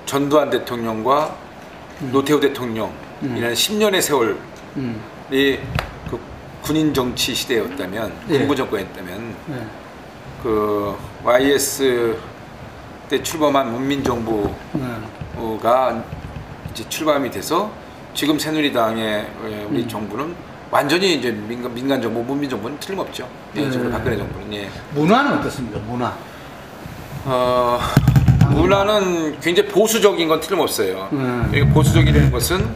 전두환 대통령과 노태우 대통령이라는 10년의 세월이 그 군인 정치 시대였다면, 군부 정권이었다면, 그 YS 때 출범한 문민정부가 이제 출범이 돼서 지금 새누리당의 우리 정부는 완전히 이제 민간 정부, 문민 정부는 틀림없죠. 지금 박근혜 정부는. 예. 문화는 어떻습니까? 문화. 문화는 굉장히 보수적인 건 틀림없어요. 보수적이라는 것은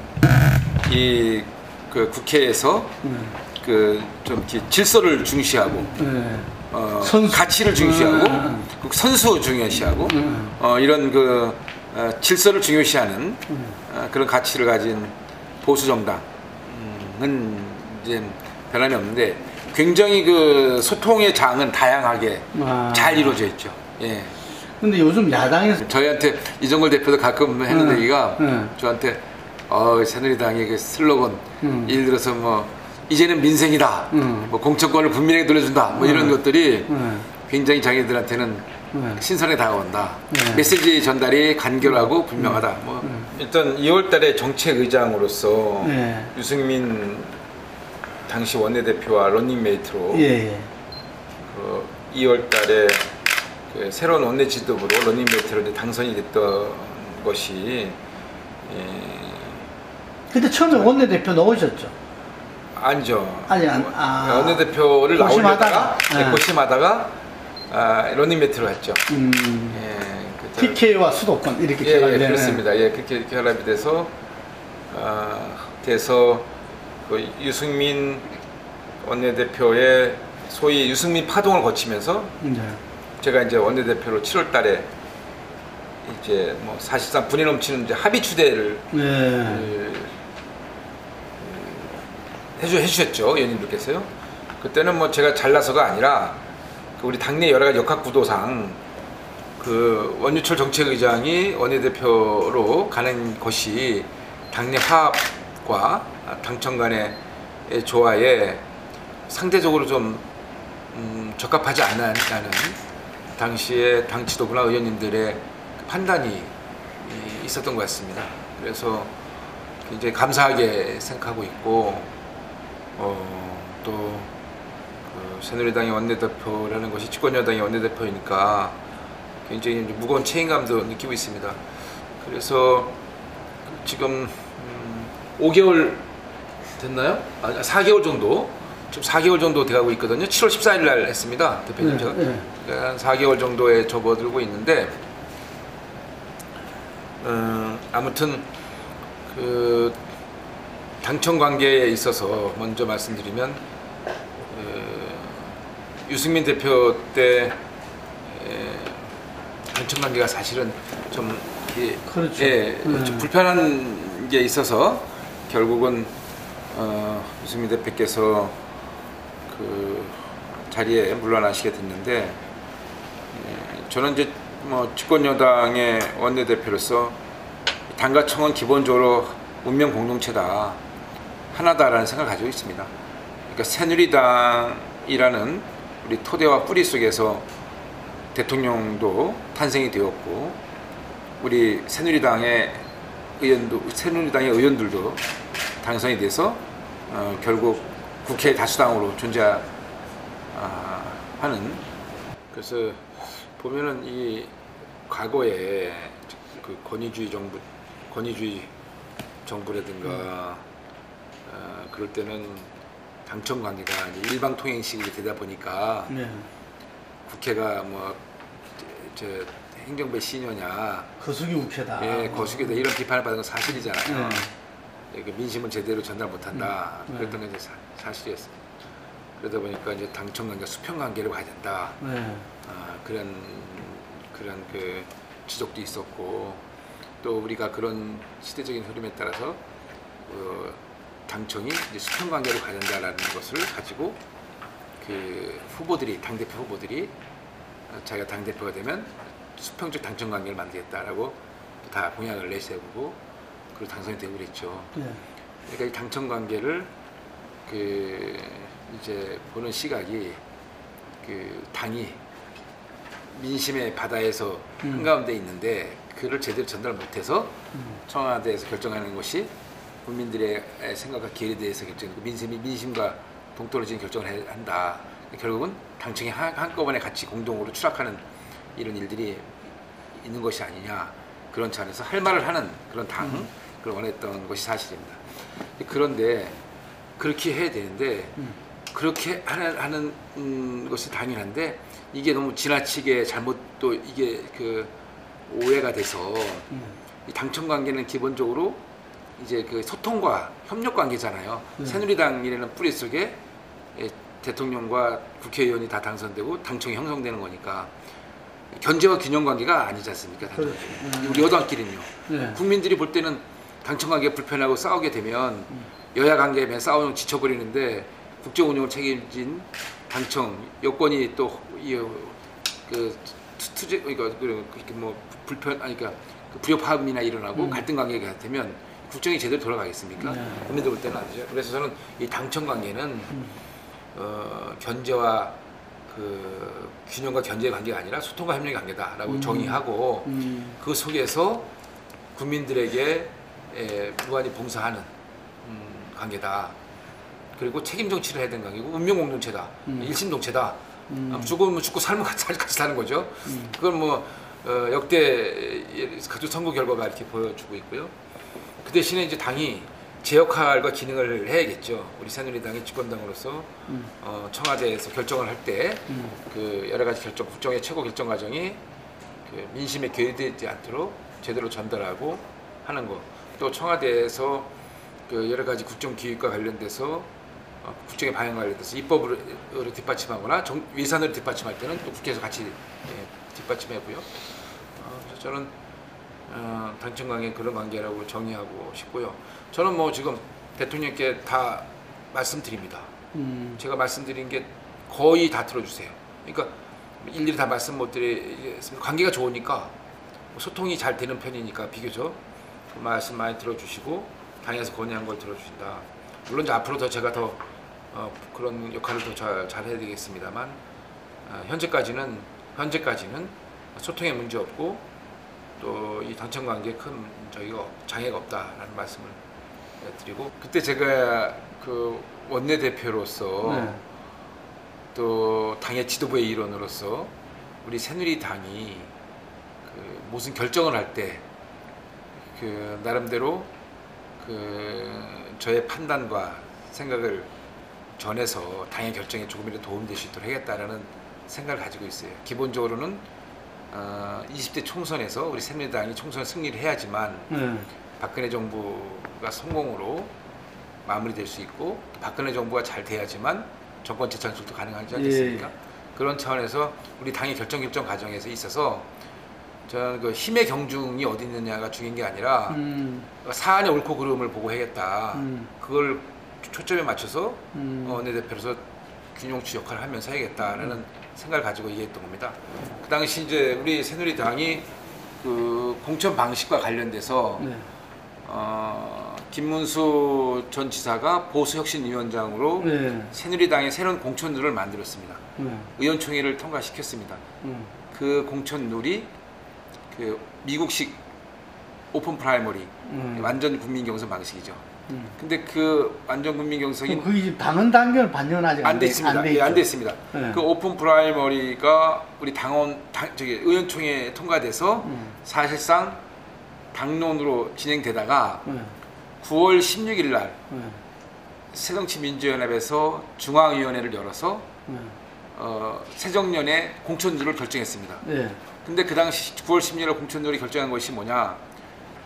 이 그 국회에서 그 좀 질서를 중시하고 가치를 중시하고 선수 중요시하고 이런 그 질서를 중요시하는 그런 가치를 가진 보수 정당은 이제 변함이 없는데 굉장히 그 소통의 장은 다양하게 잘 이루어져 있죠. 예. 근데 요즘 야당에서 저희한테 이정걸 대표도 가끔 하는 얘기가 저한테 새누리당의 그 슬로건 예를 들어서 뭐 이제는 민생이다, 뭐 공천권을 국민에게 돌려준다, 뭐 이런 것들이 굉장히 자기들한테는 신선에 다가온다. 메시지 전달이 간결하고 분명하다. 뭐 일단 2월달에 정책의장으로서 유승민 당시 원내대표와 런닝메이트로 그 2월달에 그 새로운 원내 지도부로 런닝메이트로 이제 당선이 됐던 것이 그때 처음에 원내대표 넣으셨죠? 아니죠. 고심하다가? 원내대표를 나오려다가 고심하다가 런닝메이트로 했죠. TK와 수도권 이렇게 결합이 되는. 그렇습니다. 그렇게 결합이 돼서 그 유승민 원내대표의 소위 유승민 파동을 거치면서 제가 이제 원내대표로 7월달에 이제 뭐 사실상 분이 넘치는 이제 합의 추대를 해주셨죠, 의원님들께서요. 그때는 뭐 제가 잘나서가 아니라 그 우리 당내 여러 가지 역학 구도상 그 원유철 정책의장이 원내대표로 가는 것이 당내 화합과 당청 간의 조화에 상대적으로 좀 적합하지 않은 당시에 당 지도부나 의원님들의 판단이 있었던 것 같습니다. 그래서 굉장히 감사하게 생각하고 있고 또 그 새누리당의 원내대표라는 것이 집권여당의 원내대표이니까 굉장히 무거운 책임감도 느끼고 있습니다. 그래서 지금 5개월 됐나요? 4개월 정도, 지금 4개월 정도 돼가고 있거든요. 7월 14일 날 했습니다, 대표님. 제가 한 4개월 정도에 접어들고 있는데 아무튼 그 당청 관계에 있어서 먼저 말씀드리면 유승민 대표 때 당청 관계가 사실은 좀 좀 불편한 게 있어서 결국은 유승민 대표께서 그 자리에 물러나시게 됐는데 저는 이제 뭐 집권 여당의 원내대표로서 당과 청은 기본적으로 운명 공동체다, 하나다라는 생각을 가지고 있습니다. 그러니까 새누리당이라는 우리 토대와 뿌리 속에서 대통령도 탄생이 되었고 우리 새누리당의 의원들도 당선이 돼서 결국 국회 다수당으로 존재하는. 그래서 보면은 이 과거에 그 권위주의 정부라든가 그럴 때는 당청 관계가 일방통행식이 되다 보니까 국회가 뭐 저 행정부의 시녀냐, 거수기 국회다. 거수기다, 이런 비판을 받은 건 사실이잖아요. 그 민심을 제대로 전달 못한다. 그랬던 게 이제 사실이었어요. 그러다 보니까 이제 당청 관계가 수평 관계로 가야 된다. 그런 그 지적도 있었고, 또 우리가 그런 시대적인 흐름에 따라서 당청이 이제 수평 관계로 가야 된다라는 것을 가지고 그 후보들이, 당대표 후보들이 자기가 당대표가 되면 수평적 당청 관계를 만들겠다라고 다 공약을 내세우고 그리고 당선이 되고 그랬죠. 그러니까 이 당청 관계를 그 이제 보는 시각이 그 당이 민심의 바다에서 한가운데 있는데 메시지를 제대로 전달 못해서 청와대에서 결정하는 것이 국민들의 생각과 기회에 대해서 결정되고 민심과 동떨어진 결정을 한다. 결국은 당청이 한꺼번에 같이 공동으로 추락하는 이런 일들이 있는 것이 아니냐. 그런 차원에서 할 말을 하는 그런 당, 그걸 원했던 것이 사실입니다. 그런데 그렇게 해야 되는데 그렇게 하는 것이 당연한데 이게 너무 지나치게 잘못 또 이게 그 오해가 돼서 이 당청 관계는 기본적으로 이제 그 소통과 협력 관계잖아요. 새누리당이라는 뿌리 속에 대통령과 국회의원이 다 당선되고 당청이 형성되는 거니까 견제와 균형 관계가 아니지 않습니까? 우리 여당끼리는요. 네. 국민들이 볼 때는 당청 관계가 불편하고 싸우게 되면 여야 관계에 싸우면 지쳐버리는데 국정 운영을 책임진 당청 여권이 또 불협화음이나 일어나고 갈등 관계가 되면 국정이 제대로 돌아가겠습니까? 국민들 볼 때는 아니죠. 그래서 저는 이 당청 관계는 견제와 그 균형과 견제의 관계가 아니라 소통과 협력의 관계다라고 정의하고 그 속에서 국민들에게 무한히 봉사하는 관계다. 그리고 책임 정치를 해야 되는 관계고 운명 공동체다. 일심동체다. 죽으면 죽고 살면 같이 사는 거죠. 그건 뭐 역대 각종 선거 결과가 이렇게 보여주고 있고요. 그 대신에 이제 당이 제 역할과 기능을 해야겠죠. 우리 새누리당의 집권당으로서 청와대에서 결정을 할 때 그 여러 가지 결정, 국정의 최고 결정 과정이 그 민심에 괴리되지 않도록 제대로 전달하고 하는 것. 또 청와대에서 그 여러 가지 국정 기획과 관련돼서 국정의 방향 관련돼서 입법으로 뒷받침하거나 예산으로 뒷받침할 때는 또 국회에서 같이 뒷받침하고요. 그래서 저는 당청 관계 그런 관계라고 정의하고 싶고요. 저는 뭐 지금 대통령께 다 말씀드립니다. 제가 말씀드린 게 거의 다 들어주세요. 그러니까 일일이 다 말씀 못 드리겠습니다. 관계가 좋으니까 소통이 잘 되는 편이니까 비교적 그 말씀 많이 들어주시고 당에서 건의한 걸 들어주신다. 물론 이제 앞으로 더 제가 더 그런 역할을 더 잘 해야 되겠습니다만 현재까지는 소통에 문제 없고 또 이 당청 관계에 큰 장애가 없다라는 말씀을 드리고 그때 제가 그 원내대표로서 또 당의 지도부의 일원으로서 우리 새누리당이 그 무슨 결정을 할 때 그 나름대로 그 저의 판단과 생각을 전해서 당의 결정에 조금이라도 도움될 수 있도록 하겠다라는 생각을 가지고 있어요. 기본적으로는 20대 총선에서 우리 새누리당이 총선 승리를 해야지만 박근혜 정부가 성공으로 마무리될 수 있고 박근혜 정부가 잘 돼야지만 정권 재창출도 가능하지 않겠습니까? 그런 차원에서 우리 당의 결정 과정에서 있어서 저는 그 힘의 경중이 어디 있느냐가 중요한 게 아니라 사안의 옳고 그름을 보고 해야겠다. 그걸 초점에 맞춰서 원내대표로서 균형추 역할을 하면서 해야겠다라는 생각을 가지고 얘기했던 겁니다. 그 당시 이제 우리 새누리당이 그 공천 방식과 관련돼서 김문수 전 지사가 보수혁신위원장으로 새누리당의 새로운 공천룰을 만들었습니다. 의원총회를 통과시켰습니다. 그 공천룰이 그 미국식 오픈 프라이머리 완전 국민 경선 방식이죠. 근데 그 완전 국민 경선이 그게 당헌 단계는 반영은 아직 안 됐습니다. 안 됐습니다. 그 오픈 프라이머리가 우리 의원총회에 통과돼서 사실상 당론으로 진행되다가 9월 16일 날 새정치민주연합에서 중앙위원회를 열어서 새정년의 공천률을 결정했습니다. 근데 그 당시 9월 16일 공천률이 결정한 것이 뭐냐?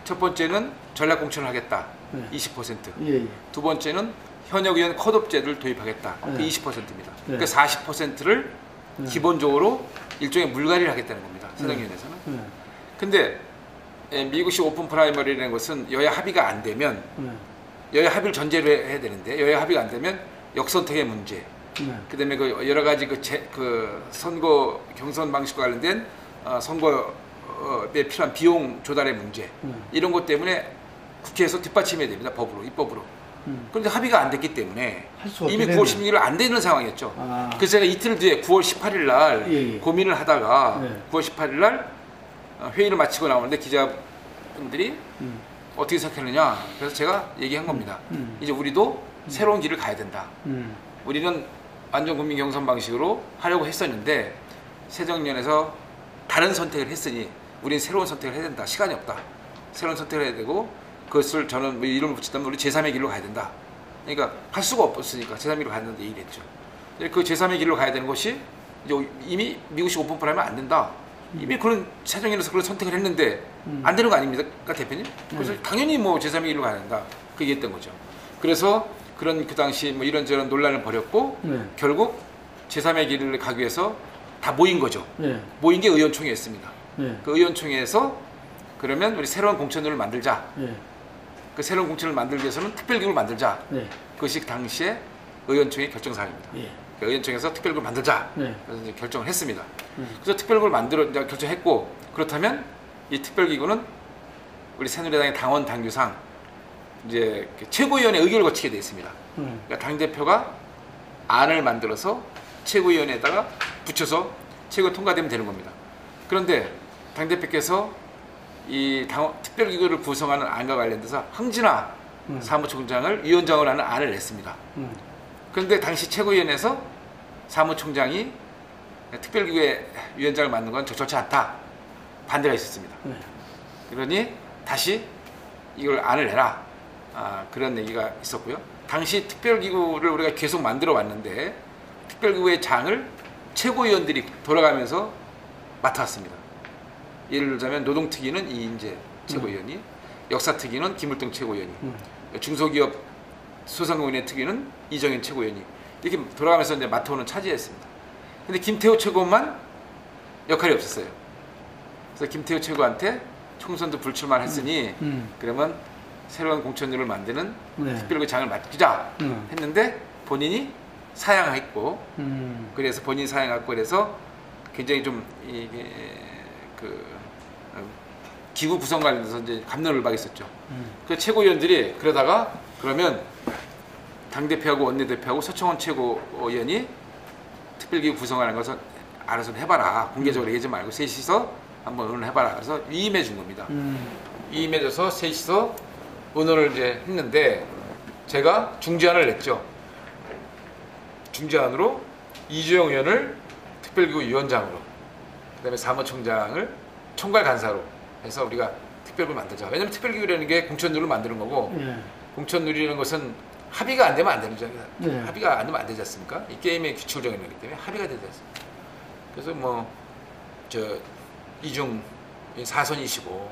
첫 번째는 전략 공천을 하겠다. 20%. 두 번째는 현역 의원 컷업제를 도입하겠다. 20%입니다. 그러니까 40%를 기본적으로 일종의 물갈이를 하겠다는 겁니다. 새정위원회에서는. 근데 미국식 오픈 프라이머리라는 것은 여야 합의가 안 되면 여야 합의를 전제로 해야 되는데 여야 합의가 안 되면 역선택의 문제 그다음에 그 여러 가지 그 선거 경선 방식과 관련된 선거에 필요한 비용 조달의 문제 이런 것 때문에 국회에서 뒷받침해야 됩니다. 법으로 입법으로. 그런데 합의가 안 됐기 때문에 이미 9월 16일 안 되는 상황이었죠. 그래서 제가 이틀 뒤에 9월 18일 날 고민을 하다가 9월 18일 날 회의를 마치고 나오는데 기자분들이 어떻게 생각했느냐. 그래서 제가 얘기한 겁니다. 이제 우리도 새로운 길을 가야 된다. 우리는 완전 국민 경선 방식으로 하려고 했었는데 새정년에서 다른 선택을 했으니 우리는 새로운 선택을 해야 된다. 시간이 없다. 새로운 선택을 해야 되고 그것을 저는 뭐 이름을 붙였다면 우리 제3의 길로 가야 된다. 그러니까 할 수가 없었으니까 제3의 길로 가야 된다 얘기를 했죠. 그 제3의 길로 가야 되는 것이 이제 이미 미국식 오픈플라이면 안 된다. 이미 그런 새정년에서 그런 선택을 했는데 안 되는 거 아닙니까 대표님? 그래서 당연히 뭐 제3의 길로 가야 된다. 그 얘기했던 거죠. 그래서 그 당시 뭐 이런저런 논란을 벌였고 결국 제3의 길을 가기 위해서 다 모인 거죠. 모인 게 의원총회였습니다. 그 의원총회에서 그러면 우리 새로운 공천을 만들자. 그 새로운 공천을 만들기 위해서는 특별기구를 만들자. 그것이 당시에 의원총회 결정사항입니다. 그 의원총회에서 특별기구를 만들자. 그래서 이제 결정을 했습니다. 그래서 특별기구를 이제 결정했고 그렇다면 이 특별기구는 우리 새누리당의 당원 당규상 이제 최고위원회 의결을 거치게 되어 있습니다. 그러니까 당대표가 안을 만들어서 최고위원회에다가 붙여서 최고 통과되면 되는 겁니다. 그런데 당대표께서 이 특별기구를 구성하는 안과 관련돼서 황진화 사무총장을 위원장으로 하는 안을 냈습니다. 그런데 당시 최고위원회에서 사무총장이 특별기구의 위원장을 맡는 건 적절치 않다. 반대가 있었습니다. 그러니 다시 이걸 안을 내라. 그런 얘기가 있었고요. 당시 특별기구를 우리가 계속 만들어 왔는데 특별기구의 장을 최고위원들이 돌아가면서 맡아왔습니다. 예를 들자면 노동특위는 이인재 최고위원이, 역사특위는 김울동 최고위원이, 중소기업 소상공인의 특위는 이정현 최고위원이 이렇게 돌아가면서 이제 맡아오는 차지했습니다. 근데 김태호 최고만 역할이 없었어요. 그래서 김태호 최고한테 총선도 불출마를 했으니 그러면 새로운 공천률을 만드는 특별기구 장을 맡기자 했는데 본인이 사양했고 그래서 본인이 사양했고 그래서 굉장히 좀 이게 기구 구성 관련해서 이제 갑론을박이 있었죠. 그 최고위원들이 그러다가 그러면 당대표하고 원내대표하고 서청원 최고위원이 특별기구 구성하는 것을 알아서 해봐라. 공개적으로 얘기하지 말고 셋이서 한번 의논해봐라. 그래서 위임해 준 겁니다. 위임해줘서 셋이서 의논을 이제 했는데 제가 중재안을 냈죠. 중재안으로 이주영 의원을 특별기구 위원장으로 그다음에 사무총장을 총괄간사로 해서 우리가 특별기구를 만들자. 왜냐하면 특별기구라는 게 공천룰을 만드는 거고 공천룰이라는 것은 합의가 안 되면 안 되는 거잖아요. 합의가 안 되면 안 되지 않습니까? 이 게임의 규칙을 정해놓은 거기 때문에 합의가 되지 않습니까? 그래서 뭐 이중 사선이시고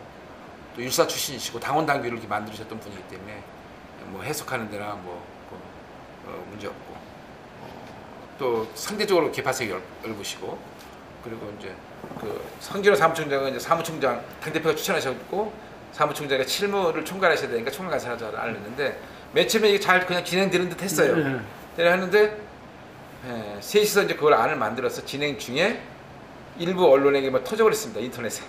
또 율사 출신이시고 당원 당규를 이렇게 만들으셨던 분이기 때문에 뭐 해석하는 데나 문제 없고 또 상대적으로 개파색이 넓으시고 그리고 이제 그 성진호 사무총장은 이제 사무총장 당대표가 추천하셨고 사무총장이 실무를 총괄하셔야 되니까 총괄간사를 알렸는데 맨 처음에 이게 잘 그냥 진행되는 듯 했어요. 했는데 셋이서 이제 그걸 안을 만들어서 진행 중에 일부 언론에게 뭐 터져버렸습니다. 인터넷에.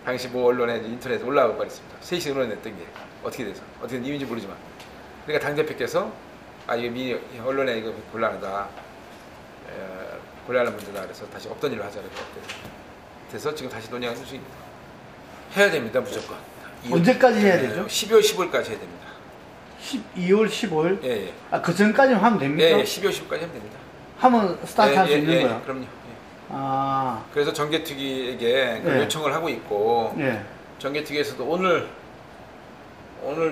당시 뭐 언론에 인터넷에 올라가 버렸습니다. 셋이 의논했던 게 어떻게 돼서 어떻게 이유인지 모르지만 그러니까 당대표께서 이게 미리 언론에 이거 곤란하다. 곤란한 문제다. 그래서 다시 없던 일을 하자. 그래서 지금 다시 논의하는 중입니다. 해야 됩니다. 무조건. 언제까지 해야 되죠? 12월 15일까지 해야 됩니다. 2월 15일? 예. 그 전까지는 하면 됩니까? 예, 12월 15일까지 하면 됩니다. 하면 스타트 할 수 있는 거야? 그럼요. 그래서 정개특위에게 요청을 하고 있고 정개특위에서도 오늘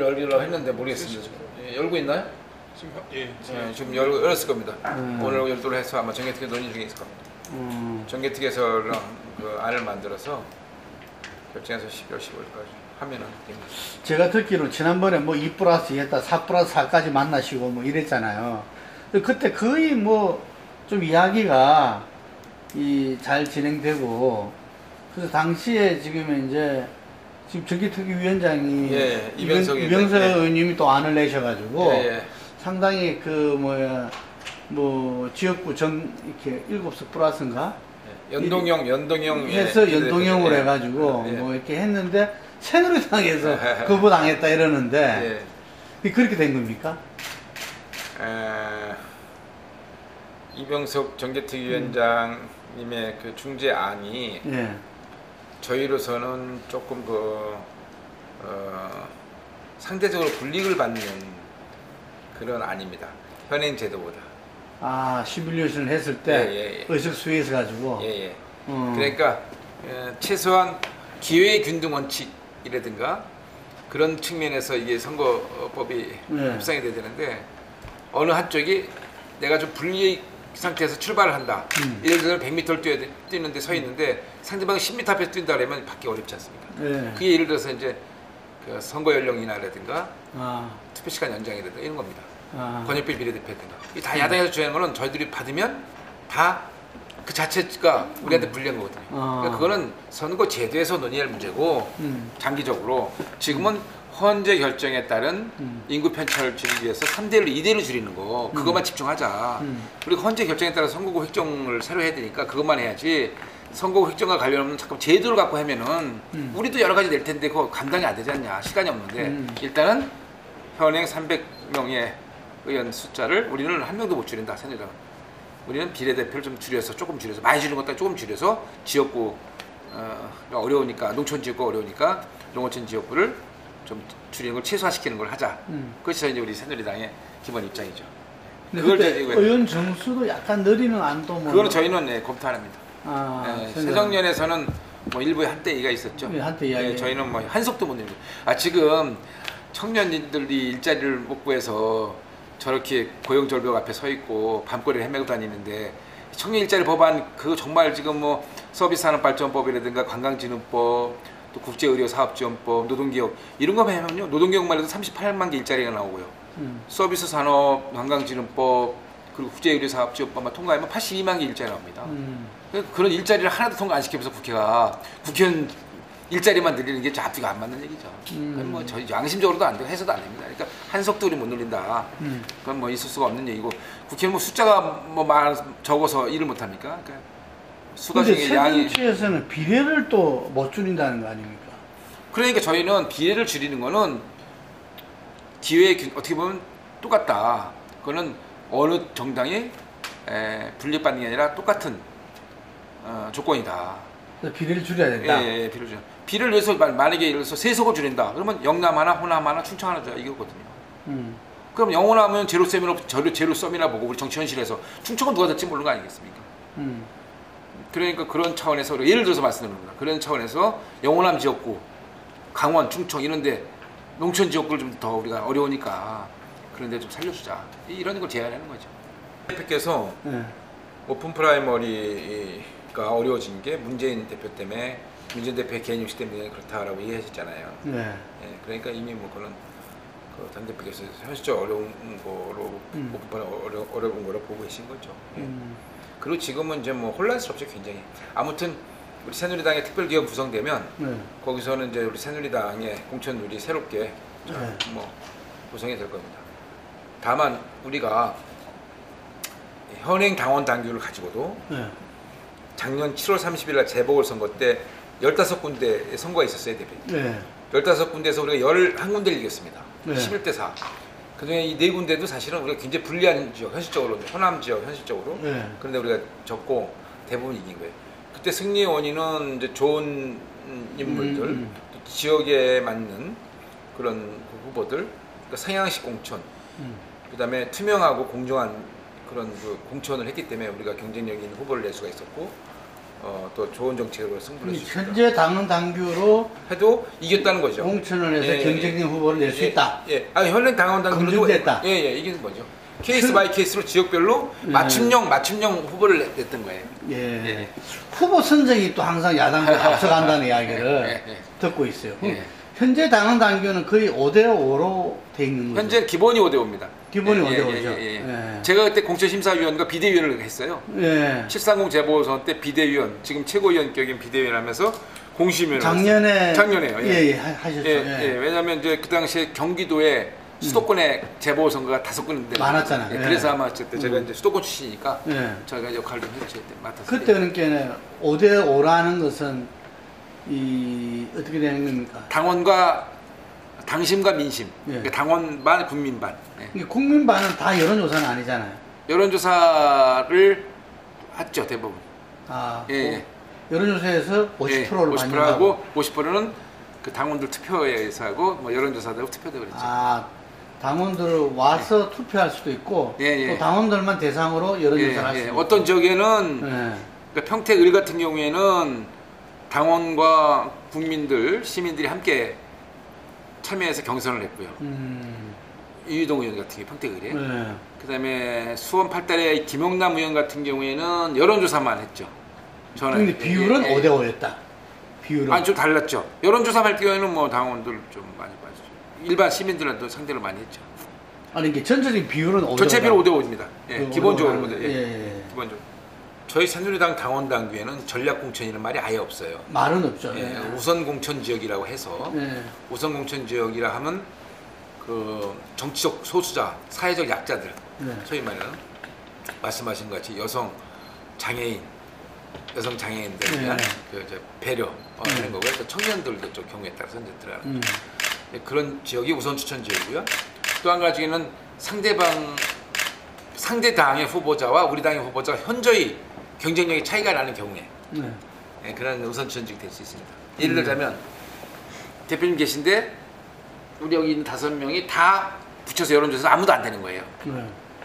열기로 했는데 모르겠습니다. 지금. 열고 있나요? 지금 열었을 겁니다. 오늘 열도록 해서 아마 정개특위 논의 중에 있을 겁니다. 정개특위에서 그 안을 만들어서 결정해서 12월 15일까지 하면은 됩니다. 제가 듣기로 지난번에 뭐 2+2 했다 4+4까지 만나시고 뭐 이랬잖아요. 그때 거의 뭐 좀 이야기가 잘 진행되고 그래서 당시에 지금 정개특위 위원장이 이병석 의원님이 또 안을 내셔가지고 상당히 뭐 지역구 이렇게 7석 플러스인가 연동형 해서 연동형으로 해가지고 뭐 이렇게 했는데 새누리당에서 거부당했다 이러는데 그렇게 된 겁니까? 이병석 정개특위 위원장님의 그 중재안이 저희로서는 조금 상대적으로 불이익을 받는 그런 안입니다. 현행 제도보다. 아, 11년을 했을 때 의석수에서 가지고. 그러니까 최소한 기회균등 원칙이라든가 그런 측면에서 이게 선거법이 협상이 돼야 되는데 어느 한쪽이 내가 좀 불리익 상태에서 출발을 한다. 예를 들어 100m를 뛰는데 서 있는데 상대방이 10m 앞에서 뛴다 그러면 받기 어렵지 않습니까? 그게 예를 들어서 이제 그 선거 연령 인하라든가 투표 시간 연장이라든가 이런 겁니다. 권역별 비례대표라든가 다 야당에서 주장하는 거는 저희들이 받으면 다 그 자체가 우리한테 불리한 거거든요. 그러니까 그거는 선거 제도에서 논의할 문제고 장기적으로 지금은 헌재 결정에 따른 인구 편차를 줄이기 위해서 3대를 2대로 줄이는 거 그것만 집중하자. 그리고 헌재 결정에 따라 선거구 획정을 새로 해야 되니까 그것만 해야지 선거구 획정과 관련 없는 잠깐 제도를 갖고 하면은 우리도 여러 가지 낼 텐데 그거 감당이 안 되지 않냐. 시간이 없는데 일단은 현행 300명의 의원 숫자를 우리는 한 명도 못 줄인다. 새누리당은. 우리는 비례대표를 좀 줄여서 조금 줄여서 많이 줄이는 것보다 조금 줄여서 지역구 어려우니까 농촌 지역구 어려우니까 농어촌 지역구를 좀 줄이는 걸 최소화시키는 걸 하자. 그것이 이제 우리 새누리당의 기본 입장이죠. 그걸 의원 정수도 약간 느리는 안도 뭐. 그거는 저희는 검토합니다. 새정년에서는 뭐 일부에 한때 얘기가 있었죠. 한때 이야기. 저희는 뭐 한석도 못 내고. 지금 청년들이 일자리를 못 구해서 저렇게 고용절벽 앞에 서 있고 밤거리를 헤매고 다니는데 청년 일자리 법안 그거 정말 지금 뭐 서비스산업발전법이라든가 관광진흥법 또 국제의료사업지원법 노동개혁 이런 거 하면요 노동개혁만 해도 38만 개 일자리가 나오고요. 서비스산업 관광진흥법 그리고 국제의료사업지원법만 통과하면 82만 개 일자리 나옵니다. 그런 일자리를 하나도 통과 안 시키면서 국회가 국회의원 일자리만 늘리는 게 앞뒤가 안 맞는 얘기죠. 그건 뭐 저희 양심적으로도 안 되고 해서도 안 됩니다. 그러니까 한석도 우리 못 늘린다. 그건 뭐 있을 수가 없는 얘기고 국회는 뭐 숫자가 뭐 적어서 일을 못 합니까? 그러니까 수가 중에 양이. 새정치에서는 비례를 또 못 줄인다는 거 아닙니까? 그러니까 저희는 비례를 줄이는 거는 기회의 어떻게 보면 똑같다. 그거는 어느 정당이 분립받는 게 아니라 똑같은 조건이다. 비례를 줄여야 된다. 비례를 줄여. 비례를 위해서 만약에 예를 들어서 세석을 줄인다. 그러면 영남 하나, 호남 하나, 충청 하나 줘야 이거거든요. 그럼 영호남은 제로섬이나 보고 우리 정치 현실에서 충청은 누가 될지 모르는 거 아니겠습니까? 그러니까 그런 차원에서 예를 들어서 말씀드립니다. 그런 차원에서 영호남 지역구, 강원, 충청 이런데 농촌 지역구를 좀 더 우리가 어려우니까 그런데 좀 살려주자. 이런 걸 제안하는 거죠. 대표께서 오픈 프라이머리가 어려워진 게 문재인 대표 때문에 문재인 대표의 개인 육식 때문에 그렇다라고 이해하셨잖아요. 그러니까 이미 뭐 그런 당 대표께서 현실적 어려운 거로 어려운 거로 보고 계신 거죠. 그리고 지금은 이제 뭐 혼란스럽죠 굉장히. 아무튼 우리 새누리당의 특별기업 구성되면 거기서는 이제 우리 새누리당의 공천룰이 새롭게 뭐 구성이 될 겁니다. 다만 우리가 현행 당원 당규를 가지고도 작년 7월 30일 날 재보궐선거 때 15군데 선거가 있었어요, 대표님. 15군데에서 우리가 11군데를 이겼습니다. 11대 4. 그중에 이 4군데도 사실은 우리가 굉장히 불리한 지역, 현실적으로, 호남 지역, 현실적으로. 그런데 우리가 졌고 대부분 이긴 거예요. 그때 승리의 원인은 이제 좋은 인물들, 또 지역에 맞는 그런 후보들, 그러니까 상향식 공천, 그 다음에 투명하고 공정한 그런 그 공천을 했기 때문에 우리가 경쟁력 있는 후보를 낼 수가 있었고, 또 좋은 정책으로 승부를 낼 수 있었다. 현재 당헌 당규로 해도 이겼다는 거죠. 공천을 해서 경쟁력 후보를 낼 수 있다. 현행 당헌 당규로 검증됐다. 이기는 거죠. 케이스 바이 케이스로 지역별로 맞춤형 후보를 냈던 거예요. 후보 선정이 또 항상 야당보다 앞서간다는 이야기를 듣고 있어요. 현재 당헌 당규는 거의 5대5로 돼 있는 거죠. 현재 기본이 5대5입니다. 기본이 5대5죠. 제가 그때 공천심사위원과 비대위원을 했어요. 730 재보선 때 비대위원, 지금 최고위원격인 비대위원 하면서 공심위원을 작년에요. 하셨죠. 왜냐하면 이제 그 당시에 경기도에 수도권의 재보선거가 5군데 많았잖아요. 그래서 아마 그때 제가 이제 수도권 출신이니까 저희가 역할을 좀 해주실 때 맡았어요. 그때 그러니까 5대5라는 것은 어떻게 되는 겁니까? 당원과 당심과 민심, 그러니까 당원 반, 국민 반. 국민 반은 다 여론조사는 아니잖아요. 여론조사를 했죠 대부분. 여론조사에서 50%를 50%하고 50%는 그 당원들 투표에서 하고 뭐 여론조사도 투표도 그랬죠. 아, 당원들 와서 투표할 수도 있고 또 당원들만 대상으로 여론조사를 할 수도 있고. 어떤 지역에는 그러니까 평택 같은 경우에는 당원과 국민들, 시민들이 함께 참여해서 경선을 했고요. 이유동 의원 같은 경우 평택을에. 그다음에 수원 8달의 김용남 의원 같은 경우에는 여론조사만 했죠. 저는 근데 비율은 5대5였다. 비율은 아니 좀 달랐죠. 여론조사 할 경우에는 뭐 당원들 좀 많이 빠졌죠. 일반 시민들한테 상대로 많이 했죠. 아니 이게 전체적인 비율은 5대5. 전체 비율 5대5입니다. 예, 기본적으로. 기본적으로. 저희 새누리당 당원 당규에는 전략 공천이라는 말이 아예 없어요. 말은 없죠. 우선 공천 지역이라고 해서 우선 공천 지역이라 하면 그 정치적 소수자, 사회적 약자들, 소위 말하는 말씀하신 것 같이 여성 장애인들 위한 그 배려 하는 거고요. 또 청년들도 좀 경우에 따라서 이제 들어가는 그런 지역이 우선 추천 지역이고요. 또 한 가지는 상대 당의 후보자와 우리 당의 후보자가 현저히 경쟁력이 차이가 나는 경우에 그런 우선 추천 지역이 될 수 있습니다. 예를 들자면 대표님 계신데 우리 여기 있는 5명이 다 붙여서 여론조사에서 아무도 안 되는 거예요.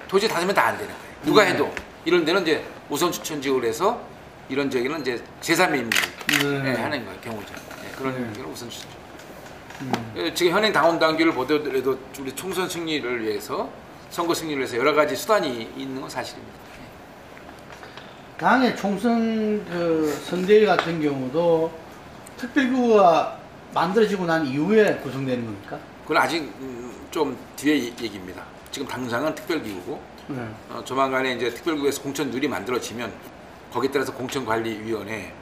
도저히 5명 다 안 되는 거예요. 누가 해도 이런 데는 이제 우선 추천 지역을 해서 이런 지역에는 이제 제3인물이 하는 거예요. 경우죠. 그런 경우는 우선 추천. 지금 현행 당원 당규를 보더라도 우리 총선 승리를 위해서 선거 승리를 위해서 여러 가지 수단이 있는 건 사실입니다. 당의 총선 그 선대위 같은 경우도 특별기구가 만들어지고 난 이후에 구성되는 겁니까? 그건 아직 좀 뒤에 얘기입니다. 지금 당장은 특별기구고 조만간에 이제 특별기구에서 공천률이 만들어지면 거기에 따라서 공천관리위원회,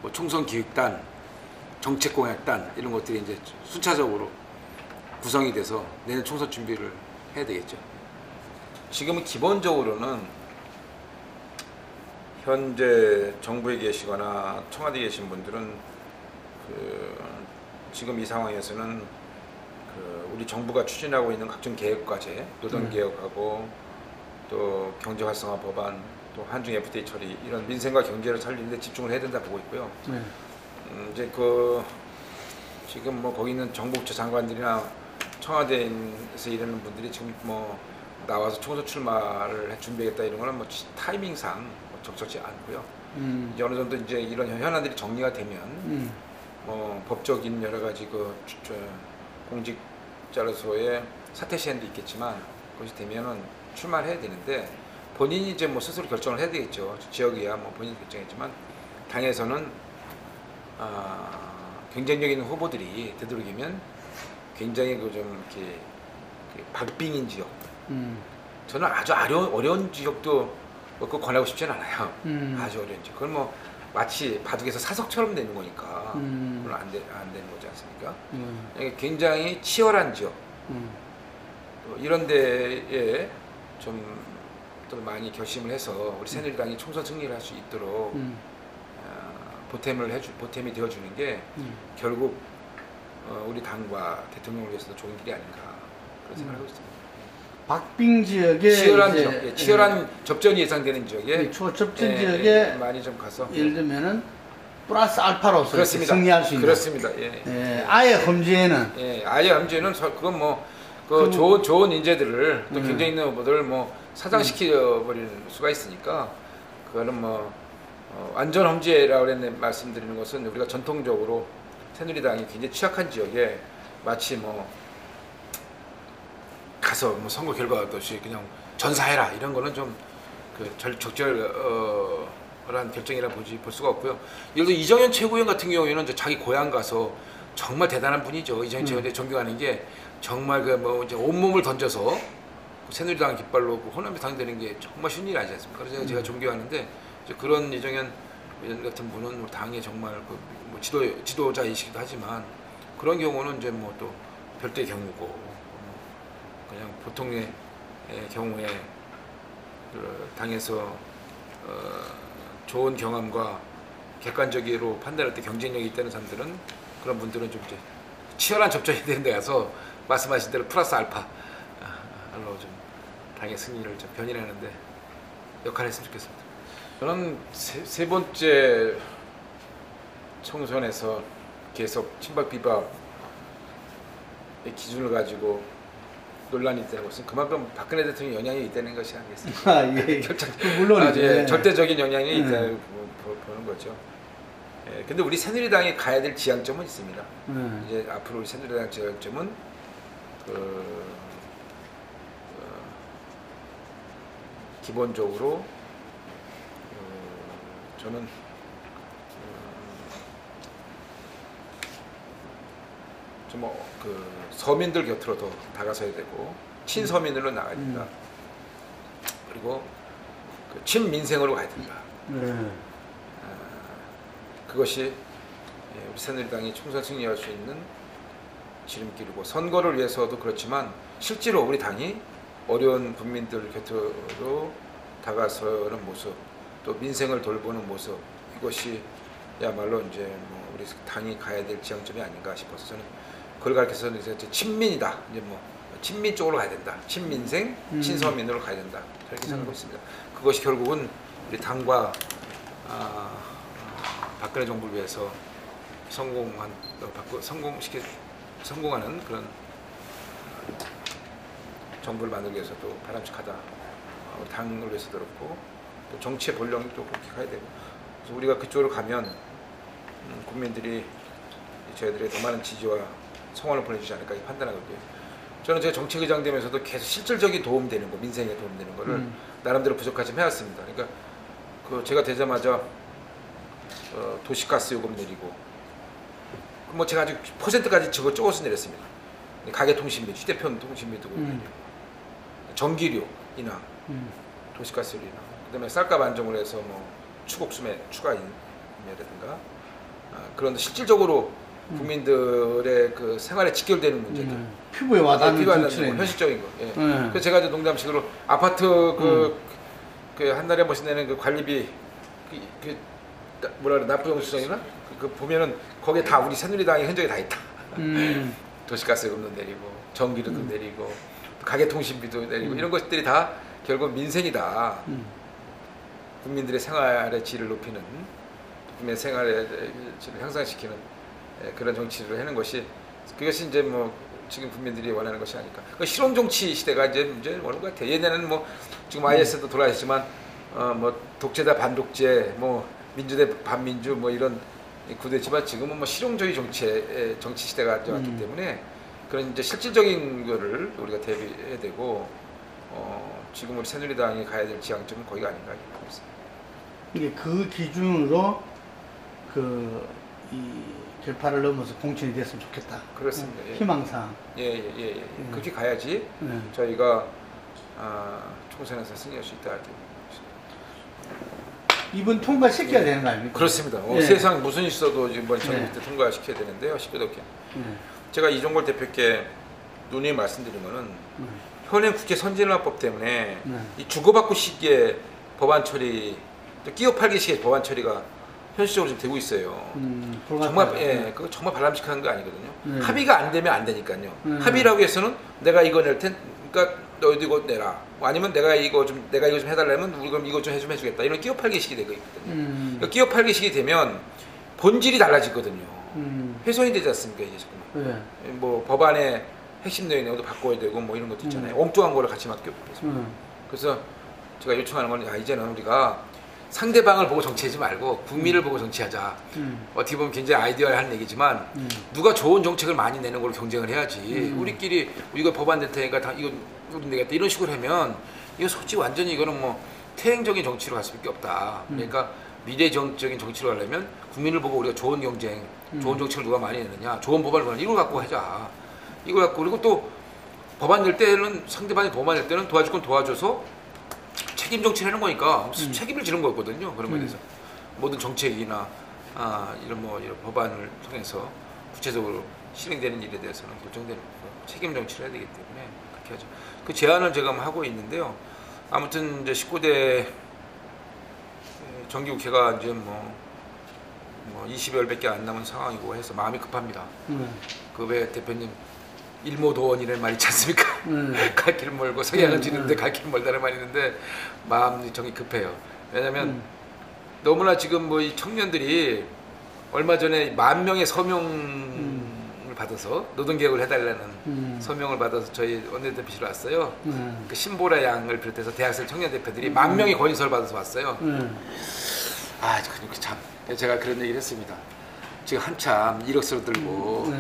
뭐 총선기획단, 정책공약단 이런 것들이 이제 순차적으로 구성이 돼서 내년 총선 준비를 해야 되겠죠. 지금은 기본적으로는 현재 정부에 계시거나 청와대에 계신 분들은 지금 이 상황에서는 우리 정부가 추진하고 있는 각종 개혁과제, 노동개혁하고 또 경제활성화 법안, 또 한중 FTA 처리 이런 민생과 경제를 살리는 데 집중을 해야 된다 보고 있고요. 이제 지금 뭐 거기 있는 정부부처 장관들이나 청와대에서 일하는 분들이 지금 뭐 나와서 총선 출마를 준비하겠다 이런 거는 뭐 타이밍상 적절치 않고요. 이제 어느 정도 이제 이런 현안들이 정리가 되면 뭐 법적인 여러 가지 공직자로서의 사퇴 시한도 있겠지만 그것이 되면은 출마를 해야 되는데 본인이 이제 뭐 스스로 결정을 해야 되겠죠. 지역이야 뭐 본인이 결정했지만 당에서는 경쟁력 있는 후보들이 되도록이면 굉장히 좀 이렇게 박빙인 지역. 저는 아주 어려운 지역도 그거 권하고 싶지는 않아요. 아주 어려운 지역. 그건 뭐 마치 바둑에서 사석처럼 되는 거니까 그건 안 되는 거지 않습니까? 굉장히 치열한 지역. 이런 데에 좀 또 많이 결심을 해서 우리 새누리당이 총선 승리를 할 수 있도록 보탬이 되어주는 게 결국 우리 당과 대통령을 위해서도 좋은 길이 아닌가 그런 생각을 하고 있습니다. 박빙 지역에 치열한 접전이 예상되는 지역에 접전 지역에 많이 좀 가서 예를 들면은 플러스 알파로서 승리할 수 있는 그렇습니다. 아예 험지에는 아예 험지에는 그건 뭐 좋은 인재들을 또 경쟁 있는 후보들을 뭐 사장시켜 버릴 수가 있으니까 그거는 뭐 완전 험지라고 말씀드리는 것은 우리가 전통적으로 새누리당이 굉장히 취약한 지역에 마치 뭐 가서 뭐 선거 결과가 없이 그냥 전사해라 이런 거는 좀 적절한 결정이라 볼 수가 없고요. 예를 들어 이정현 최고위원 같은 경우에는 이제 자기 고향 가서 정말 대단한 분이죠. 이정현 최고위원 존경하는 게 정말 이제 온몸을 던져서 새누리당 깃발로 호남에 당되는 게 정말 쉬운 일이 아니지 않습니까? 그래서 제가 존경하는데 그런 이정현 의원 같은 분은 당의 정말 뭐 지도자이시기도 하지만 그런 경우는 이제 뭐 또 별도의 경우고 그냥 보통의 경우에 당에서 좋은 경험과 객관적으로 판단할 때 경쟁력이 있다는 사람들은 그런 분들은 좀 이제 치열한 접전이 되는 데 가서 말씀하신 대로 플러스 알파로 좀 당의 승리를 좀 변인하는데 역할을 했으면 좋겠습니다. 저는 세 번째 총선에서 계속 친박 비박의 기준을 가지고 논란이 있다는 것은 그만큼 박근혜 대통령 영향이 있다는 것이 아니겠습니까? 아, 예. 물론 예, 절대적인 영향이 있다고 보는 거죠. 예, 근데 우리 새누리당이 가야 될 지향점은 있습니다. 이제 앞으로 우리 새누리당 지향점은 기본적으로 저는 좀 서민들 곁으로 더 다가서야 되고 친서민으로 나가야 된다. 그리고 친민생으로 가야 된다. 그것이 우리 새누리당이 총선 승리할 수 있는 지름길이고 선거를 위해서도 그렇지만 실제로 우리 당이 어려운 국민들 곁으로 다가서는 모습 또 민생을 돌보는 모습 이것이 야말로 이제 뭐 우리 당이 가야 될 지향점이 아닌가 싶어서 저는 그걸 가르쳐서 이제 친민이다 이제 뭐 친민 쪽으로 가야 된다 친민생 친서민으로 가야 된다 그렇게 생각하고 있습니다. 그것이 결국은 우리 당과 박근혜 정부를 위해서 성공하는 그런 정부를 만들기 위해서도 바람직하다. 우리 당을 위해서도 그렇고 또 정치의 본령도 그렇게 가야 되고 그래서 우리가 그쪽으로 가면 국민들이 저희들의 더 많은 지지와 성원을 보내주지 않을까 판단하거든요. 저는 제가 정책의장 되면서도 계속 실질적인 도움되는 거, 민생에 도움되는 거를 나름대로 부족하지만 해왔습니다. 그러니까 제가 되자마자 도시가스 요금 내리고 뭐 제가 아주 퍼센트까지 적어서 내렸습니다. 가계통신비, 휴대폰 통신비도 전기료 인하, 도시가스료 인하, 그다음에 쌀값 안정을 해서 뭐 추곡수매 추가 인하라든가 그런 실질적으로 국민들의 그 생활에 직결되는 문제들, 피부에 와닿는 현실적인 거. 예. 그래서 제가 이제 농담식으로 아파트 한 달에 한 번씩 내는 그 관리비 뭐라 그래 납부용수성이나 그 보면은 거기에 다 우리 새누리당의 흔적이 다 있다. 도시가스요금도 내리고 전기료도 내리고 가계통신비도 내리고 이런 것들이 다 결국 민생이다. 국민들의 생활의 질을 높이는 국민의 생활의 질을 향상시키는 그런 정치를 하는 것이 그것이 이제 뭐 지금 국민들이 원하는 것이 아닐까. 그 실용 정치 시대가 이제 오는 것 같아요. 예전에는 뭐 지금 IS도 돌아가셨지만 뭐 독재다 반독재 뭐 민주대 반민주 뭐 이런 구도였지만 지금은 뭐 실용주의 정치 시대가 왔기 때문에 그런 이제 실질적인 거를 우리가 대비해야 되고 지금 우리 새누리당이 가야 될 지향점은 거기가 아닌가 싶고 있습니다. 이게 그 기준으로 이 결파를 넘어서 공천이 됐으면 좋겠다. 그렇습니다. 희망사항. 예. 그렇게 가야지 저희가 총선에서 승리할 수 있다. 이번 통과시켜야 되는 거 아닙니까? 그렇습니다. 세상 무슨 일 있어도 이번 정부 때 통과시켜야 되는데요. 시끄럽게. 제가 이종걸 대표께 누누이 말씀드린 거는 현행 국회 선진화법 때문에 이 주고받고 시기에 법안 처리, 끼어 팔기 시기에 법안 처리가 현실적으로 지금 되고 있어요. 정말 그거 정말 바람직한 거 아니거든요. 합의가 안 되면 안 되니까요. 합의라고 해서는 내가 이거 낼 텐, 그러니까 너희도 이거 내라. 아니면 내가 이거 좀 해달라면 우리 그럼 이거 좀 해주겠다. 이런 끼어 팔기 식이 되고 있거든요. 끼어 팔기 식이 되면 본질이 달라지거든요. 훼손이 되지 않습니까 이게 지금. 뭐 법안의 핵심 내용도 바꿔야 되고 뭐 이런 것도 있잖아요. 엉뚱한 거를 같이 맡겨. 그래서 제가 요청하는 건 이제는 우리가 상대방을 보고 정치하지 말고 국민을 보고 정치하자. 어떻게 보면 굉장히 아이디어한 얘기지만 누가 좋은 정책을 많이 내는 걸로 경쟁을 해야지. 우리끼리 이거 법안 낼 테니까 다 이거 우리 내겠다 이런 식으로 하면 이거 솔직히 완전히 이거는 뭐 퇴행적인 정치로 갈 수밖에 없다. 그러니까 미래적인 정치로 가려면 국민을 보고 우리가 좋은 경쟁, 좋은 정책을 누가 많이 내느냐, 좋은 법안을 내느냐 이걸 갖고 하자. 이걸 갖고 그리고 또 법안 낼 때는 상대방이 법안 낼 때는 도와줄 건 도와줘서 책임 정치를 하는 거니까 책임을 지는 거거든요. 그런 거에 대해서 모든 정책이나 이런 법안을 통해서 구체적으로 실행되는 일에 대해서는 결정되는 책임 정치를 해야 되기 때문에 그렇게 하죠. 그 제안을 제가 하고 있는데요. 아무튼 이제 19대 정기국회가 이제 뭐 20여일밖에 안 남은 상황이고 해서 마음이 급합니다. 그 왜 대표님 일모도원이라는 말 있지 않습니까? 갈 길 멀고 성향은 지는데 갈 길 멀다는 말이 있는데 마음이 정이 급해요. 왜냐하면 너무나 지금 뭐 이 청년들이 얼마 전에 10,000명의 서명을 받아서 노동개혁을 해달라는 서명을 받아서 저희 원내대표실로 왔어요. 그 신보라 양을 비롯해서 대학생 청년 대표들이 10,000명의 건의서를 받아서 왔어요. 아, 참 제가 그런 얘기를 했습니다. 지금 한참 이력서를 들고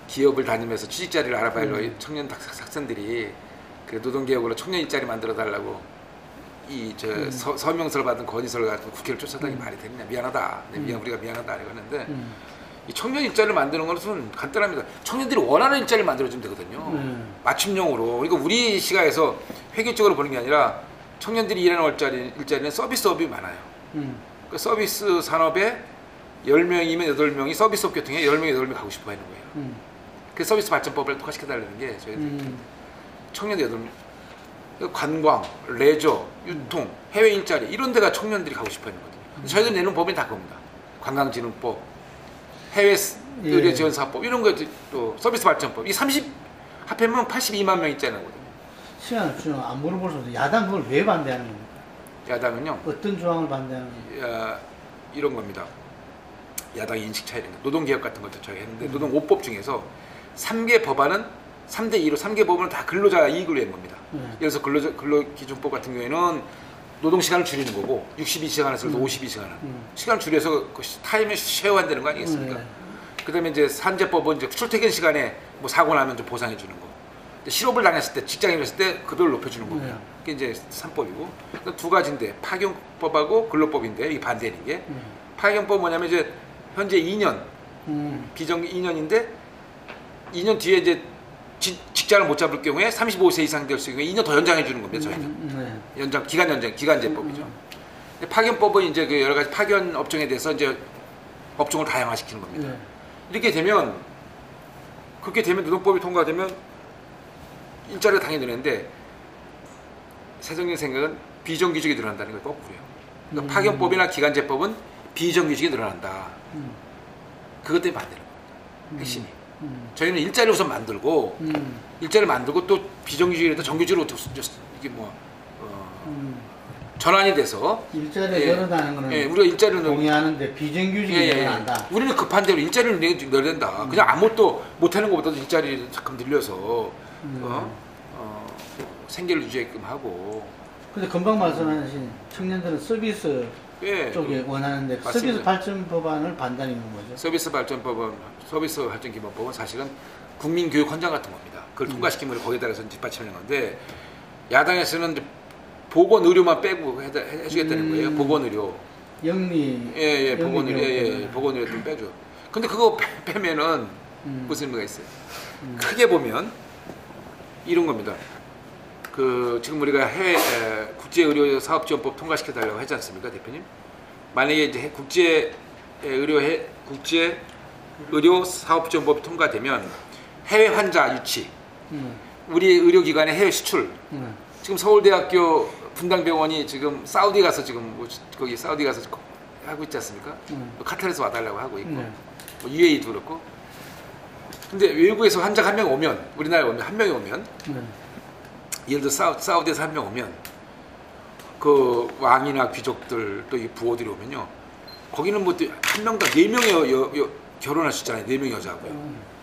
기업을 다니면서 취직 자리를 알아봐야 청년 학생들이 그 노동개혁으로 청년 일자리 만들어 달라고 서명서를 받은 건의서를 가지고 국회를 쫓아다니 말이 되느냐. 미안하다. 우리가 미안하다 이러는데 이 청년 일자리를 만드는 것은 간단합니다. 청년들이 원하는 일자리를 만들어주면 되거든요. 맞춤형으로. 그러니까 우리 시각에서 획일적으로 보는 게 아니라 청년들이 일하는 일자리는 서비스업이 많아요. 그 서비스 산업에 10명이면 8명이 서비스업 계통에 10명, 8명 가고 싶어 하는 거예요. 그 서비스 발전법을 특화시켜달라는 게 저희들 청년들 8명. 관광, 레저, 유통, 해외 일자리 이런 데가 청년들이 가고 싶어 하는 거거든요. 저희들 내는 법이 다 그겁니다. 관광진흥법, 해외 의료 지원 사업 이런 거 또 서비스 발전법. 이 30 합하면 82만 명 있잖아요. 시간 없지만 안 물어볼 수 없어요. 야당 그걸 왜 반대하는 겁니까? 야당은요. 어떤 조항을 반대하는 겁니까? 이런 겁니다. 야당의 인식 차이는 노동개혁 같은 것도 저희 했는데 노동 5법 중에서 3개 법안은 3대 2로 3개 법안은 다 근로자 이익을 위한 겁니다. 예를 들어서 근로기준법 같은 경우에는 노동시간을 줄이는 거고 62시간에서 52시간을 시간을 줄여서 그 타임을 쉐어한다는 거 아니겠습니까? 그 다음에 이제 산재법은 이제 출퇴근 시간에 뭐 사고 나면 좀 보상해 주는 거. 실업을 당했을 때 직장인을 했을 때 급여를 높여주는 겁니다. 그게 이제 3법이고 두 가지인데 파견법하고 근로법인데 이게 반대는 게 파견법 뭐냐면 이제 현재 2년 비정규 2년인데 2년 뒤에 이제 직장을 못 잡을 경우에 35세 이상 될 수 있는 2년 더 연장해 주는 겁니다. 저희는 기간제법이죠. 파견법은 이제 그 여러 가지 파견 업종에 대해서 이제 업종을 다양화시키는 겁니다. 이렇게 되면 그렇게 되면 노동법이 통과되면 일자리가 당연히 늘는데 세정님 생각은 비정규직이 늘어난다는 걸 거꾸로요. 그러니까 파견법이나 기간제법은 비정규직이 늘어난다. 그것 때문에 반대는 거예요. 핵심이. 저희는 일자리를 우선 만들고 일자리를 만들고 또 비정규직이라도 정규직으로 이게 전환이 돼서 일자리가 늘어나는 거는 우리가 일자리를 동의하는데 비정규직이 늘어난다. 우리는 급한 대로 일자리를 늘려야 된다. 그냥 아무것도 못하는 것보다도 일자리를 잠깐 늘려서 생계를 유지하게끔 하고. 근데 금방 말씀하신 청년들은 서비스 쪽에 원하는데 맞습니다. 서비스 발전 법안을 반대하는 거죠? 서비스 발전 기본법은 사실은 국민교육 헌장 같은 겁니다. 그걸 통과시키면 거기에 따라서 뒷받침하는 건데 야당에서는 보건 의료만 빼고 해주겠다는 거예요. 보건 의료. 보건 의료 좀 빼줘. 근데 그거 빼면은 무슨 의미가 있어요? 크게 보면 이런 겁니다. 지금 우리가 해외 국제의료사업지원법 통과시켜달라고 하지 않습니까, 대표님? 만약에 이제 국제의료사업지원법이 통과되면 해외 환자 유치, 우리 의료기관의 해외 수출. 지금 서울대학교 분당병원이 지금 사우디 가서 거기 사우디 가서 하고 있지 않습니까? 카타르에서 와달라고 하고 있고, 뭐 UAE도 그렇고. 근데 외국에서 환자가 한 명 오면, 우리나라에 오면 한 명이 오면. 예를 들어 사우디에서 한 명 오면 그 왕이나 귀족들 또 이 부호들이 오면요 거기는 뭐 한 명당 4명의 결혼할 수 있잖아요. 4명의 여자고요.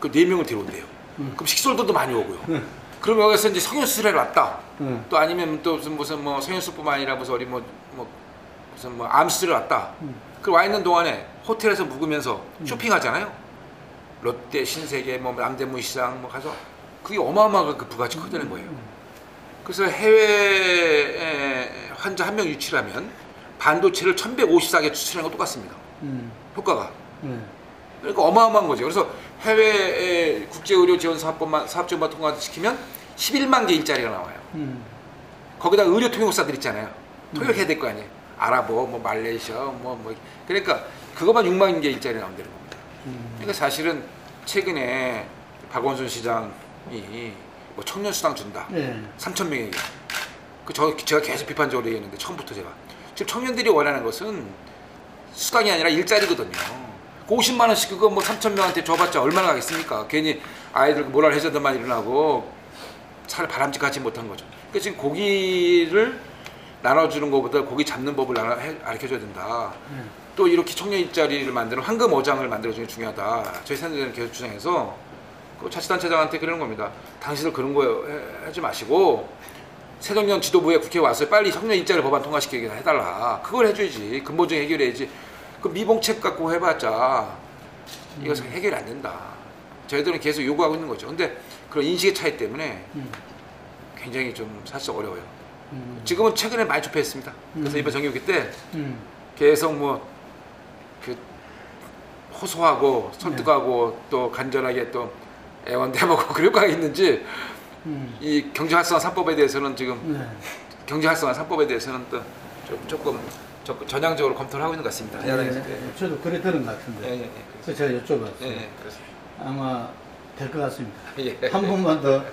그 4명을 데려온대요. 그럼 식솔들도 많이 오고요. 그럼 여기서 이제 성형수술하러 왔다. 또 아니면 또 무슨 뭐 성형수술뿐만 아니라 무슨 무슨 암수술하러 왔다. 그 와 있는 동안에 호텔에서 묵으면서 쇼핑하잖아요. 롯데, 신세계, 뭐 남대문 시장 뭐 가서 그게 어마어마하게 그 부가치 커지는 거예요. 그래서 해외 환자 한 명 유치하면 반도체를 1154개 추출하는 거 똑같습니다. 효과가. 그러니까 어마어마한 거죠. 그래서 해외 국제의료지원사업지원만 통과시키면 11만 개 일자리가 나와요. 거기다 의료 통역사들 있잖아요. 통역해야 될 거 아니에요. 아랍어, 뭐 말레이시아, 뭐 그러니까 그것만 6만 개 일자리 나온다는 겁니다. 그러니까 사실은 최근에 박원순 시장이 뭐 청년 수당 준다. 3,000명에게. 제가 계속 비판적으로 얘기했는데 처음부터 제가 지금 청년들이 원하는 것은 수당이 아니라 일자리거든요. 그 50만 원씩 그거 뭐 3,000명한테 줘봤자 얼마나 가겠습니까? 괜히 아이들 모랄 해저드만 일어나고 차를 바람직하지 못한 거죠. 그러니까 지금 고기를 나눠주는 것보다 고기 잡는 법을 가르쳐줘야 된다. 또 이렇게 청년 일자리를 만드는 황금 어장을 만들어주는 게 중요하다. 저희 새누리당은 계속 주장해서 그 자치단체장한테 그러는 겁니다. 당신들 그런 거 하지 마시고 새정년 지도부에 국회에 와서 빨리 청년 일자리 법안 통과시키게 해달라. 그걸 해줘야지. 근본적인 해결해야지. 그 미봉책 갖고 해봤자 이거 해결이 안 된다. 저희들은 계속 요구하고 있는 거죠. 근데 그런 인식의 차이 때문에 굉장히 좀 사실 어려워요. 지금은 최근에 많이 좁혀했습니다. 그래서 이번 정기국회 때 계속 뭐 그 호소하고 설득하고 또 간절하게 또 애원대보고 그럴 거가 있는지 이 경제활성화 3법에 대해서는 지금 경제활성화 3법에 대해서는 또 조금 전향적으로 검토를 하고 있는 것 같습니다. 저도 그래 들은 것 같은데. 그래서 제가 여쭤봤어요. 아마 될 것 같습니다. 한 번만 더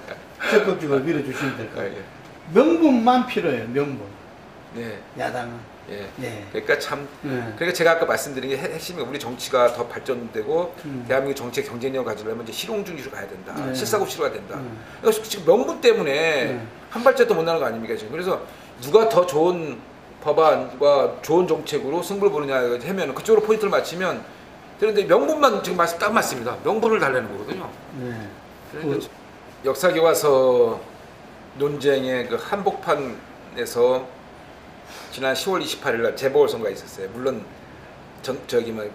적극적으로 밀어주시면 될 것 같아요. 명분만 필요해요. 명분. 야당은. 그러니까 참 그러니까 제가 아까 말씀드린 게 핵심이 우리 정치가 더 발전되고 대한민국 정치의 경쟁력을 가지려면 이제 실용주의로 가야 된다. 실사고시로 가야 된다. 그래서 지금 명분 때문에 한 발짝도 못 나는 거 아닙니까 지금. 그래서 누가 더 좋은 법안과 좋은 정책으로 승부를 보느냐 하면 그쪽으로 포인트를 맞추면 그런데 명분만 지금 딱 맞습니다. 명분을 달라는 거거든요. 그러니까 역사교과서 논쟁의 그 한복판에서 지난 10월 28일 날 재보궐선거가 있었어요. 물론 저기 뭐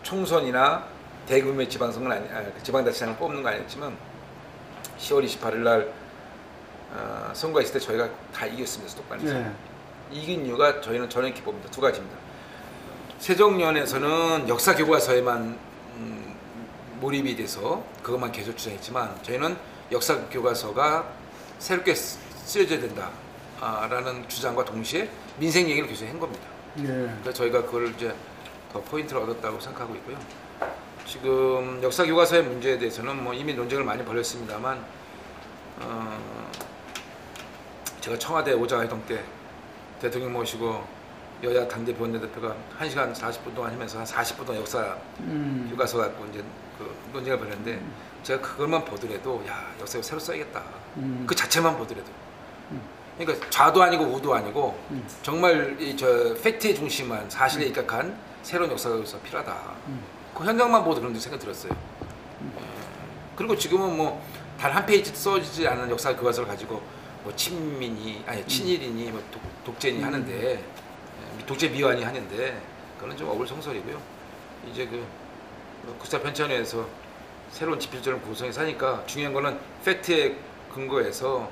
총선이나 대규모의 지방선거는 지방자치단을 뽑는 건 아니었지만 10월 28일 날 선거가 있을 때 저희가 다 이겼습니다. 수도권에서. 이긴 이유가 저희는 저는 이렇게 봅니다. 두 가지입니다. 새정년에서는 역사 교과서에만 몰입이 돼서 그것만 계속 주장했지만 저희는 역사 교과서가 새롭게 쓰여져야 된다라는 주장과 동시에 민생 얘기를 계속 한 겁니다. 그래서 저희가 그걸 이제 더 포인트를 얻었다고 생각하고 있고요. 지금 역사 교과서의 문제에 대해서는 뭐 이미 논쟁을 많이 벌였습니다만 제가 청와대 오자회동 때 대통령 모시고 여야 당대표 원내대표가 1시간 40분 동안 하면서 한 40분 동안 역사 교과서 갖고 이제 그 논쟁을 벌였는데 제가 그것만 보더라도 야 역사 새로 써야겠다. 그 자체만 보더라도. 그러니까 좌도 아니고 우도 아니고 정말 저 팩트에 중심한 사실에 입각한 새로운 역사가 필요하다. 그 현장만 보도 그런 생각이 들었어요. 그리고 지금은 뭐 단 한 페이지 써지지 않은 역사 교과서를 가지고 뭐 친민이 아니 친일이니 뭐 독재니 하는데 독재 미화니 하는데 그거는 좀 어불성설이고요. 이제 그 국사 편찬회에서 새로운 집필전을 구성해서 하니까 중요한 거는 팩트에 근거해서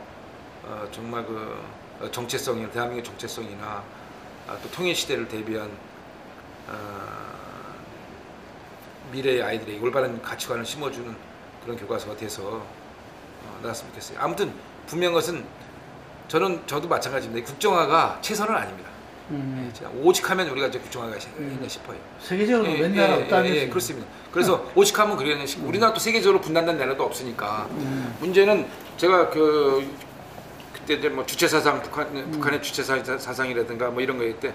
정말 그 정체성이나 대한민국 정체성이나 또 통일 시대를 대비한 미래의 아이들에게 올바른 가치관을 심어주는 그런 교과서가 돼서 나왔으면 좋겠어요. 아무튼 분명한 것은 저도 마찬가지입니다. 국정화가 최선은 아닙니다. 오직 하면 우리가 이제 국정화가 했나 싶어요. 세계적으로 몇 나라 없다면서요? 그렇습니다. 그래서 오직 하면 그래야 싶고 우리나라도 세계적으로 분단된 나라도 없으니까 문제는 제가 그때 이제 뭐 주체사상 북한의 주체사상이라든가 뭐 이런 거 할 때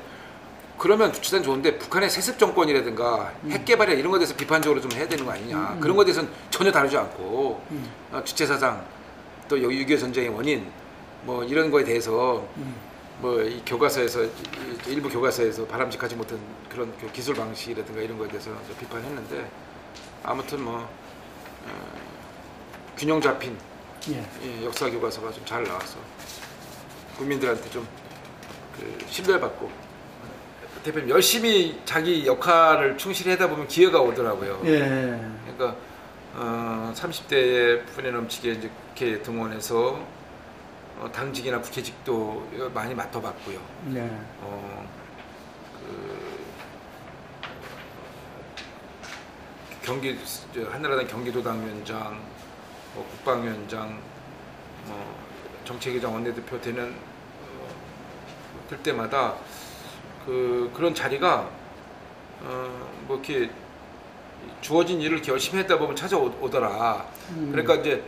그러면 주체사상 좋은데 북한의 세습 정권이라든가 핵 개발이나 이런 거에 대해서 비판적으로 좀 해야 되는 거 아니냐. 그런 거에 대해서는 전혀 다루지 않고 주체사상 또 6.25 전쟁의 원인 뭐 이런 거에 대해서 뭐 이 교과서에서 일부 교과서에서 바람직하지 못한 그런 기술 방식이라든가 이런 거에 대해서 비판했는데 아무튼 뭐 균형 잡힌 역사 교과서가 좀 잘 나와서 국민들한테 좀 신뢰받고 대표님 열심히 자기 역할을 충실히 하다 보면 기회가 오더라고요. 그러니까 30대에 분에 넘치게 이제 국회에 등원해서 당직이나 국회직도 많이 맡아봤고요. 한나라당 경기도당위원장, 국방위원장, 정책위장 원내대표 될 때마다 그런 자리가 뭐 이렇게 주어진 일을 이렇게 열심히 했다 보면 찾아오더라. 그러니까 이제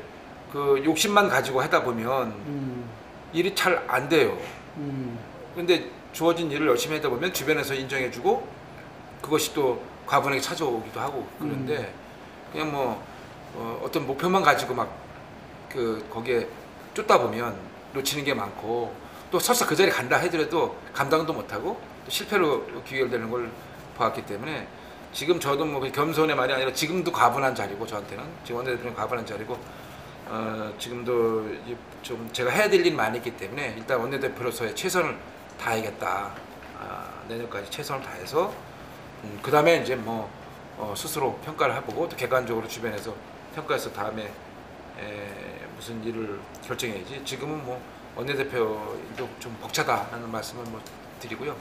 그 욕심만 가지고 하다 보면 일이 잘 안 돼요. 근데 주어진 일을 열심히 하다 보면 주변에서 인정해주고 그것이 또 과분하게 찾아오기도 하고 그런데 그냥 뭐 어떤 목표만 가지고 막 거기에 쫓다 보면 놓치는 게 많고 또 설사 그 자리에 간다 하더라도 감당도 못하고 또 실패로 귀결되는 걸 봤기 때문에 지금 저도 뭐 겸손의 말이 아니라 지금도 과분한 자리고 저한테는 지금 원내대표는 과분한 자리고 지금도 좀 제가 해야 될 일이 많이 있기 때문에 일단 원내대표로서의 최선을 다하겠다. 내년까지 최선을 다해서 그 다음에 이제 뭐 스스로 평가를 해보고 또 객관적으로 주변에서 평가해서 다음에 무슨 일을 결정해야지. 지금은 뭐 원내대표 일도 좀 벅차다라는 말씀을 뭐 드리고요.